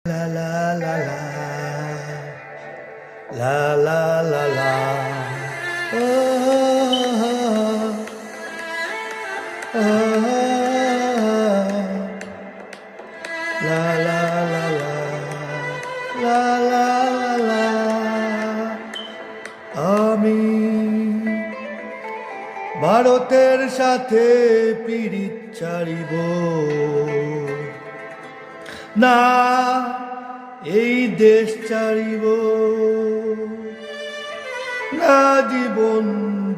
La la la la, la la la la, oh, oh, la la la la, la la la la, আমি ভারতের সাথে পিরিত চারিব না, এই দেশ ছাড়িব না, জীবন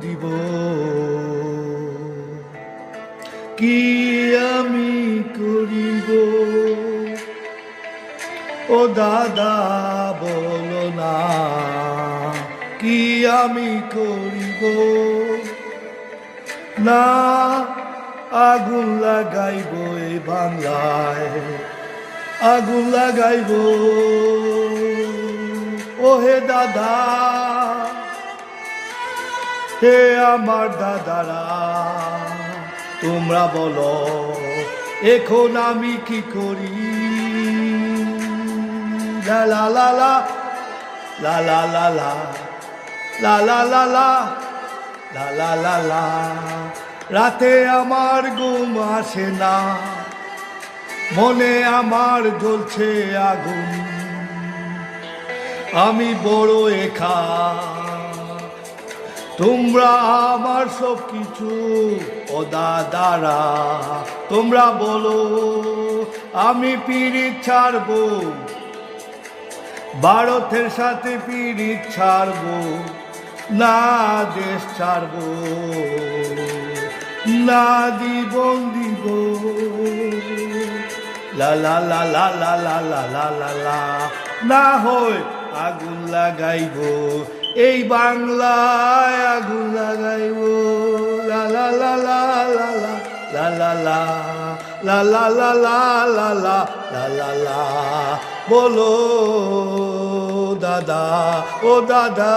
দিব কি আমি করিব। ও দাদা বলো না কি আমি করিব। না আগুন লাগাইব এই বাংলায়, আগুন লাগাইব। ওহে দাদা, হে আমার দাদারা, তোমরা বলো এখন আমি কি করি। লা লা লা লা, লা লা লা লা, লা লা লা লা, লা লা লা লা। রাতে আমার ঘুম আসে না, মনে আমার জ্বলছে আগুন। আমি বড় একা, তোমরা আমার সব কিছু। ও দাদারা, তোমরা বলো আমি পিরিত ছাড়বো, ভারতের সাথে পিরিত ছাড়বো না, দেশ ছাড়বো না, জীবন দিব। লা লা লা লা লা লা লা লা লা লা, না হয় আগুন লাগাইব এই বাংলায়, আগুন লাগাইব। লা লা লা লা লা লা লা লা লা লা লা লা লা লা লা লা লা। বলো দাদা, ও দাদা।